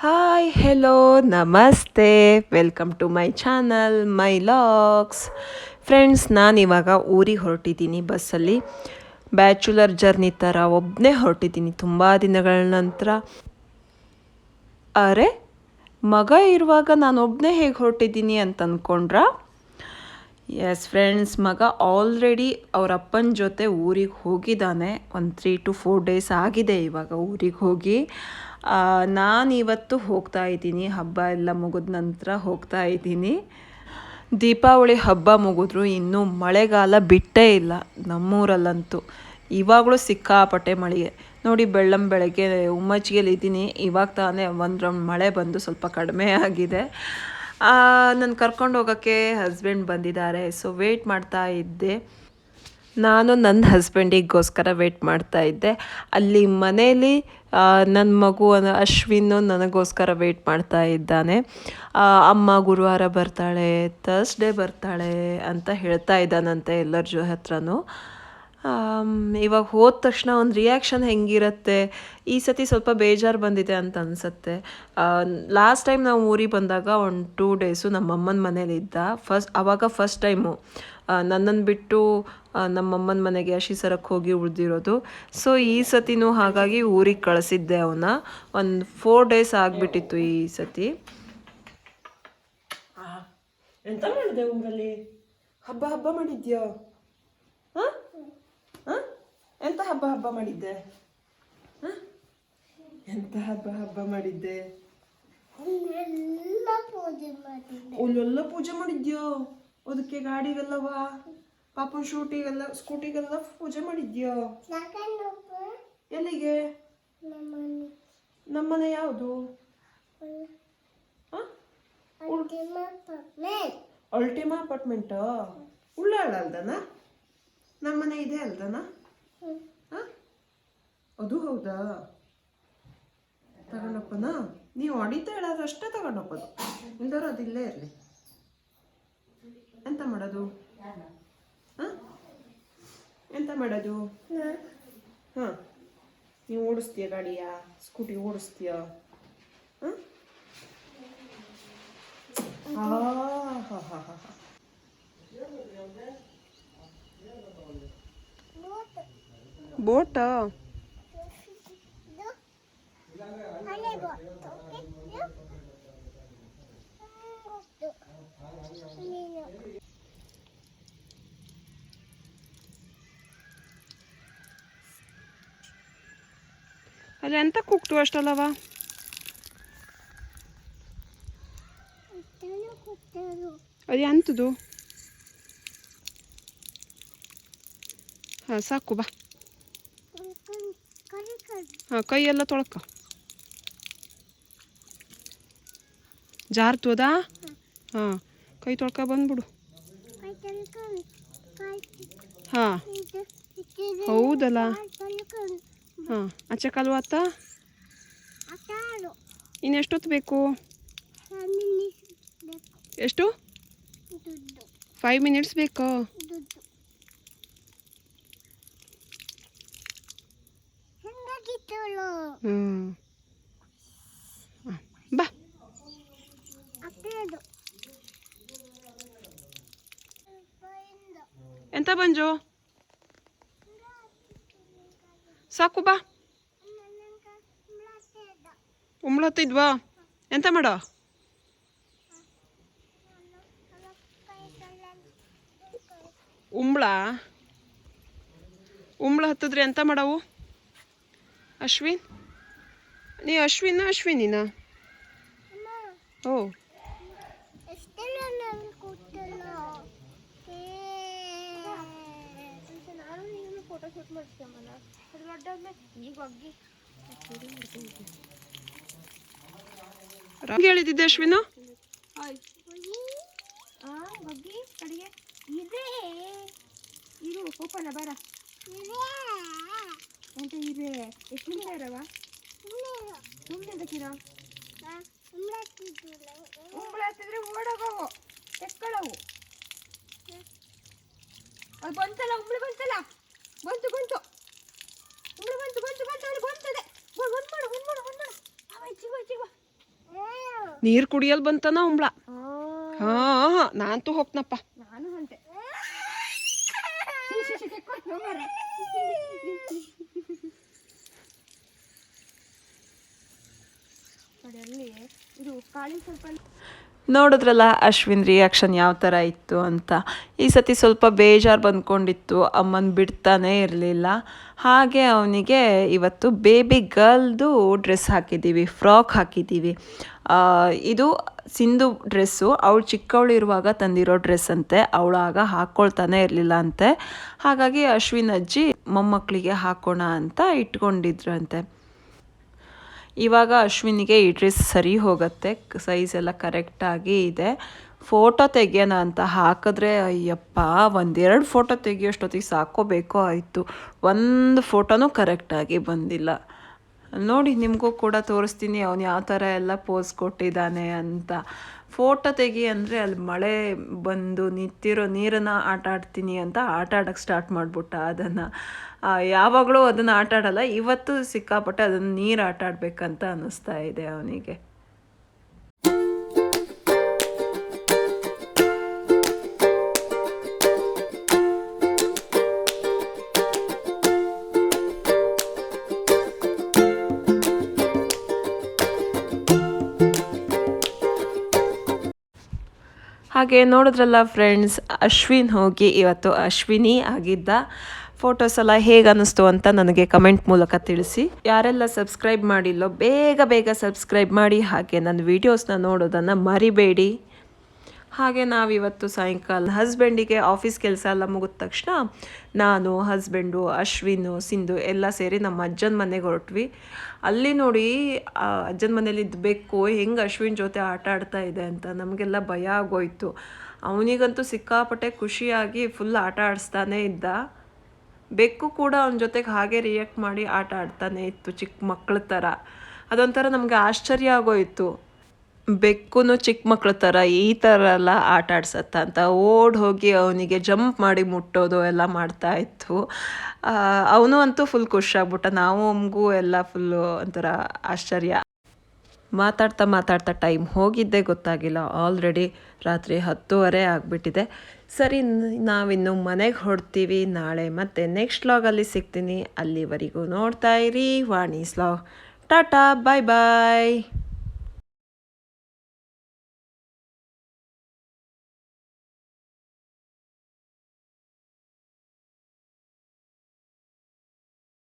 Hi hello ನಮಸ್ತೆ welcome to my channel my logs. Friends, ನಾನಿವಾಗ ಊರಿಗೆ ಹೊರಟಿದ್ದೀನಿ ಬಸ್ಸಲ್ಲಿ. ಬ್ಯಾಚುಲರ್ ಜರ್ನಿ ಥರ ಒಬ್ಬನೇ ಹೊರಟಿದ್ದೀನಿ ತುಂಬ ದಿನಗಳ ನಂತರ. ಅರೆ, ಮಗ ಇರುವಾಗ ನಾನು ಒಬ್ಬನೇ ಹೇಗೆ ಹೊರಟಿದ್ದೀನಿ ಅಂತ ಅಂದ್ಕೊಂಡ್ರಾ? ಎಸ್ ಫ್ರೆಂಡ್ಸ್, ಮಗ ಆಲ್ರೆಡಿ ಅವ್ರ ಅಪ್ಪನ ಜೊತೆ ಊರಿಗೆ ಹೋಗಿದ್ದಾನೆ. ಒಂದು 3 to 4 ಡೇಸ್ ಆಗಿದೆ ಇವಾಗ ಊರಿಗೆ ಹೋಗಿ. ನಾನಿವತ್ತು ಹೋಗ್ತಾ ಇದ್ದೀನಿ, ಹಬ್ಬ ಎಲ್ಲ ಮುಗಿದ ನಂತರ ಹೋಗ್ತಾ ಇದ್ದೀನಿ. ದೀಪಾವಳಿ ಹಬ್ಬ ಮುಗಿದ್ರು ಇನ್ನೂ ಮಳೆಗಾಲ ಬಿಟ್ಟೇ ಇಲ್ಲ ನಮ್ಮೂರಲ್ಲಂತೂ. ಇವಾಗಲೂ ಸಿಕ್ಕಾಪಟ್ಟೆ ಮಳೆಗೆ ನೋಡಿ. ಬೆಳಗ್ಗೆ ಉಮ್ಮಚ್ಚಿಗೆಲಿದ್ದೀನಿ. ಇವಾಗ ತಾನೇ ಒಂದು ರೌಂಡ್ ಮಳೆ ಬಂದು ಸ್ವಲ್ಪ ಕಡಿಮೆ ಆಗಿದೆ. ನನ್ನ ಕರ್ಕೊಂಡು ಹೋಗೋಕ್ಕೆ ಹಸ್ಬೆಂಡ್ ಬಂದಿದ್ದಾರೆ, ಸೊ ವೆಯ್ಟ್ ಮಾಡ್ತಾ ಇದ್ದೆ. ನಾನು ನನ್ನ ಹಸ್ಬೆಂಡಿಗೋಸ್ಕರ ವೆಯ್ಟ್ ಮಾಡ್ತಾ ಇದ್ದೆ. ಅಲ್ಲಿ ಮನೇಲಿ ನನ್ನ ಮಗು ಅಶ್ವಿನ್ ನನಗೋಸ್ಕರ ವೆಯ್ಟ್ ಮಾಡ್ತಾ ಇದ್ದಾನೆ. ಅಮ್ಮ ಗುರುವಾರ ಬರ್ತಾಳೆ, ಥರ್ಸ್ಡೇ ಬರ್ತಾಳೆ ಅಂತ ಹೇಳ್ತಾ ಇದ್ದಾನಂತೆ ಎಲ್ಲರ ಹತ್ರನೂ. ಇವಾಗ ಹೋದ ತಕ್ಷಣ ಒಂದು ರಿಯಾಕ್ಷನ್ ಹೆಂಗಿರುತ್ತೆ, ಈ ಸತಿ ಸ್ವಲ್ಪ ಬೇಜಾರು ಬಂದಿದೆ ಅಂತ ಅನಿಸುತ್ತೆ. ಲಾಸ್ಟ್ ಟೈಮ್ ನಾವು ಊರಿಗೆ ಬಂದಾಗ ಒಂದು 2 ಡೇಸು ನಮ್ಮಮ್ಮನ ಮನೇಲಿದ್ದ. ಆವಾಗ ಫಸ್ಟ್ ಟೈಮು ನನ್ನನ್ನು ಬಿಟ್ಟು ನಮ್ಮಮ್ಮನ ಮನೆಗೆ ಅಶಿಸರಕ್ಕೆ ಹೋಗಿ ಉಳಿದಿರೋದು. ಸೊ ಈ ಸತಿನೂ ಹಾಗಾಗಿ ಊರಿಗೆ ಕಳಿಸಿದ್ದೆ ಅವನ್ನ. ಒಂದು 4 ಡೇಸ್ ಆಗಿಬಿಟ್ಟಿತ್ತು ಈ ಸತಿ. ಎಂತ ಮಾಡಿದೆ ಊರಲ್ಲಿ? ಹಬ್ಬ ಮಾಡಿದ್ಯಾ? ಹಾಂ ಹಾಂ, ಎಂತ ಹಬ್ಬ ಮಾಡಿದ್ದೆ? ಹಾಂ, ಎಂತ ಹಬ್ಬ ಮಾಡಿದ್ದೆ? ಅಲ್ಲೆಲ್ಲ ಪೂಜೆ ಮಾಡಿದ್ಯೋ? ಅದಕ್ಕೆ ಗಾಡಿಗೆಲ್ಲವಾ, ಪಾಪನ ಸ್ಕೂಟಿಗೆಲ್ಲ ಪೂಜೆ ಮಾಡಿದ್ಯೋ? ಎಲ್ಲಿಗೆ? ನಮ್ಮನೆ ಯಾವುದು? ಅಲ್ಟಿಮಾ ಅಪಾರ್ಟ್ಮೆಂಟ್ ಉಳ್ಳಾಳ ಅಲ್ದನಾ? ನಮ್ಮನೆ ಇದೆ ಅಲ್ದನಾ? ಹಾಂ, ಅದು ಹೌದಾ? ತಗೊಂಡಪ್ಪನ ನೀವು ಹೊಡಿತಾ ಹೇಳೋದು ಅಷ್ಟೇ ತಗೊಂಡೋಗೋದು, ಇಲ್ದಾರ ಅದಿಲ್ಲೇ ಇರಲಿ. ಎಂತ ಮಾಡೋದು? ಹಾಂ, ಎಂತ ಮಾಡೋದು? ಹಾಂ, ನೀವು ಓಡಿಸ್ತೀಯ ಗಾಡಿಯಾ? ಸ್ಕೂಟಿ ಓಡಿಸ್ತೀಯ? ಹಾಂ, ಹಾ. ಬೋಟಾ? ಅದು ಎಂತ ಕೂಗ್ತು ಅಷ್ಟಲ್ಲವ? ಅದು ಎಂತದು? ಹಾಂ, ಸಾಕು ಬಾ. ಹಾಂ, ಕೈಯೆಲ್ಲ ತೊಳ್ಕ. ಜಾರ್ತೋದಾ? ಹಾಂ, ಕೈ ತೊಳ್ಕ ಬಂದ್ಬಿಡು. ಹಾಂ, ಹೌದಲ್ಲ. ಹಾಂ, ಆಚೆ ಕಾಲು ಆತ? ಇನ್ನೆಷ್ಟೊತ್ತು ಬೇಕು? ಎಷ್ಟು? 5 ಮಿನಿಟ್ಸ್ ಬೇಕಾ? ಬಾ. ಎಂತ ಬಂಜು? ಸಾಕು ಬಾ. ಉಮ್ಳತ್ತಿದ್ವಾ? ಎಂತ ಮಾಡ? ಉಮ್ಳ ಹತ್ತಿದ್ರೆ ಎಂತ ಮಾಡವು? ಅಶ್ವಿನ್, ನೀ ಅಶ್ವಿನಿನ? ಓ, ಹೇಳಿದ್ದೆ ಅಶ್ವಿನ? ಇರು ಕೋಪನ ಬರ ಎಂತ ಇದೆ? ಎಷ್ಟು ನಿಮಿಷ ಇರವ? ಸುಮ್ಮನೆ ಬೇಕಿರ ಉಂಬಳ ಹತ್ತಿದ್ರೆ ಓಡೋಗವು, ಎಕ್ಕಳವು. ಅದು ಬಂತಲ್ಲ, ಉಂಬಳ ಬಂತಲ್ಲ, ಬಂತು ಉಂಬಳ ಬಂತು, ಅಲ್ಲಿ ಬಂತದೆ. ಒಂದು ಮಾಡು ಅವ ಚಿಗುವ ನೀರು ಕುಡಿಯಲ್ ಬಂತನ ಉಂಬ್ಳ. ಹಾ ನಾನಂತೂ ಹೋಗ್ನಪ್ಪ. ನಾನು ಅಂತೆ. ಇದು ಕಾಳಿ ಸ್ವಲ್ಪ ನೋಡಿದ್ರಲ್ಲ ಅಶ್ವಿನ್ ರಿಯಾಕ್ಷನ್ ಯಾವ ಥರ ಇತ್ತು ಅಂತ. ಈ ಸತಿ ಸ್ವಲ್ಪ ಬೇಜಾರು ಬಂದ್ಕೊಂಡಿತ್ತು, ಅಮ್ಮನ ಬಿಡ್ತಾನೇ ಇರಲಿಲ್ಲ. ಹಾಗೆ ಅವನಿಗೆ ಇವತ್ತು ಬೇಬಿ ಗರ್ಲ್ದು ಡ್ರೆಸ್ ಹಾಕಿದ್ದೀವಿ, ಫ್ರಾಕ್ ಹಾಕಿದ್ದೀವಿ. ಇದು ಸಿಂಧು ಡ್ರೆಸ್ಸು, ಅವಳು ಚಿಕ್ಕವಳು ಇರುವಾಗ ತಂದಿರೋ ಡ್ರೆಸ್ ಅಂತೆ. ಅವಳು ಆಗ ಹಾಕ್ಕೊಳ್ತಾನೆ ಇರಲಿಲ್ಲ ಅಂತೆ. ಹಾಗಾಗಿ ಅಶ್ವಿನ್ ಅಜ್ಜಿ ಮೊಮ್ಮಕ್ಕಳಿಗೆ ಹಾಕೋಣ ಅಂತ ಇಟ್ಕೊಂಡಿದ್ರಂತೆ. ಇವಾಗ ಅಶ್ವಿನಿಗೆ ಈ ಡ್ರೆಸ್ ಸರಿ ಹೋಗುತ್ತೆ, ಸೈಜ್ ಎಲ್ಲ ಕರೆಕ್ಟಾಗಿ ಇದೆ. ಫೋಟೋ ತೆಗಿಯೋಣ ಅಂತ ಹಾಕಿದ್ರೆ ಅಯ್ಯಪ್ಪ ಒಂದೆರಡು ಫೋಟೋ ತೆಗಿಯೋಷ್ಟೊತ್ತಿಗೆ ಸಾಕೋಬೇಕೋ ಆಯಿತು. ಒಂದು ಫೋಟೋನೂ ಕರೆಕ್ಟಾಗಿ ಬಂದಿಲ್ಲ. ನೋಡಿ ನಿಮಗೂ ಕೂಡ ತೋರಿಸ್ತೀನಿ ಅವನು ಯಾವ ಥರ ಎಲ್ಲ ಪೋಸ್ ಕೊಟ್ಟಿದ್ದಾನೆ ಅಂತ. ಫೋಟೋ ತೆಗಿ ಅಂದರೆ ಅಲ್ಲಿ ಮಳೆ ಬಂದು ನಿಂತಿರೋ ನೀರನ್ನು ಆಟ ಆಡ್ತೀನಿ ಅಂತ ಆಟ ಆಡೋಕ್ಕೆ ಸ್ಟಾರ್ಟ್ ಮಾಡಿಬಿಟ್ಟ. ಅದನ್ನು ಯಾವಾಗಲೂ ಅದನ್ನು ಆಟ ಆಡಲ್ಲ, ಇವತ್ತು ಸಿಕ್ಕಾಪಟ್ಟೆ ಅದನ್ನು ನೀರು ಆಟ ಆಡಬೇಕಂತ ಅನ್ನಿಸ್ತಾ ಇದೆ ಅವನಿಗೆ. ಹಾಗೆ ನೋಡಿದ್ರಲ್ಲ ಫ್ರೆಂಡ್ಸ್, ಅಶ್ವಿನ್ ಹೋಗಿ ಇವತ್ತು ಅಶ್ವಿನಿ ಆಗಿದ್ದ. ಫೋಟೋಸ್ ಎಲ್ಲ ಹೇಗೆ ಅನ್ನಿಸ್ತು ಅಂತ ನನಗೆ ಕಮೆಂಟ್ ಮೂಲಕ ತಿಳಿಸಿ. ಯಾರೆಲ್ಲ ಸಬ್ಸ್ಕ್ರೈಬ್ ಮಾಡಿಲ್ಲೋ ಬೇಗ ಸಬ್ಸ್ಕ್ರೈಬ್ ಮಾಡಿ. ಹಾಗೆ ನನ್ನ ವೀಡಿಯೋಸ್ನ ನೋಡೋದನ್ನು ಮರಿಬೇಡಿ. ಹಾಗೆ ನಾವಿವತ್ತು ಸಾಯಂಕಾಲ ಹಸ್ಬೆಂಡಿಗೆ ಆಫೀಸ್ ಕೆಲಸ ಎಲ್ಲ ಮುಗಿದ ತಕ್ಷಣ ನಾನು, ಹಸ್ಬೆಂಡು, ಅಶ್ವಿನು, ಸಿಂಧು ಎಲ್ಲ ಸೇರಿ ನಮ್ಮ ಅಜ್ಜನ ಮನೆಗೆ ಹೊರಟ್ವಿ. ಅಲ್ಲಿ ನೋಡಿ ಅಜ್ಜನ ಮನೇಲಿ ಇದ್ಬೇಕು ಹೆಂಗೆ ಅಶ್ವಿನ್ ಜೊತೆ ಆಟ ಆಡ್ತಾ ಇದೆ ಅಂತ ನಮಗೆಲ್ಲ ಭಯ ಆಗೋಯ್ತು. ಅವನಿಗಂತೂ ಸಿಕ್ಕಾಪಟ್ಟೆ ಖುಷಿಯಾಗಿ ಫುಲ್ ಆಟ ಆಡಿಸ್ತಾನೇ ಇದ್ದ. ಬೆಕ್ಕು ಕೂಡ ಅವನ ಜೊತೆಗೆ ಹಾಗೆ ರಿಯಾಕ್ಟ್ ಮಾಡಿ ಆಟ ಆಡ್ತಾನೆ ಇತ್ತು, ಚಿಕ್ಕ ಮಕ್ಕಳ ಥರ. ಅದೊಂಥರ ನಮಗೆ ಆಶ್ಚರ್ಯ ಆಗೋಯಿತು, ಬೆಕ್ಕೂ ಚಿಕ್ಕ ಮಕ್ಳ ಥರ ಈ ಥರ ಎಲ್ಲ ಆಟ ಆಡ್ಸತ್ತ ಅಂತ. ಓಡ್ ಹೋಗಿ ಅವನಿಗೆ ಜಂಪ್ ಮಾಡಿ ಮುಟ್ಟೋದು ಎಲ್ಲ ಮಾಡ್ತಾ ಇತ್ತು. ಅವನು ಅಂತೂ ಫುಲ್ ಖುಷಿಯಾಗ್ಬಿಟ್ಟ. ನಮಗೂ ಎಲ್ಲ ಫುಲ್ಲು ಒಂಥರ ಆಶ್ಚರ್ಯ. ಮಾತಾಡ್ತಾ ಟೈಮ್ ಹೋಗಿದ್ದೇ ಗೊತ್ತಾಗಿಲ್ಲ. ಆಲ್ರೆಡಿ ರಾತ್ರಿ 10:30 ಆಗಿಬಿಟ್ಟಿದೆ. ಸರಿ, ನಾವಿನ್ನು ಮನೆಗೆ ಹೊರಡ್ತೀವಿ. ನಾಳೆ ಮತ್ತೆ ನೆಕ್ಸ್ಟ್ ವ್ಲಾಗಲ್ಲಿ ಸಿಗ್ತೀನಿ. ಅಲ್ಲಿವರೆಗೂ ನೋಡ್ತಾ ಇರಿ ವಾಣೀಸ್ ವ್ಲಾಗ್. ಟಾಟಾ, ಬಾಯ್ ಬಾಯ್.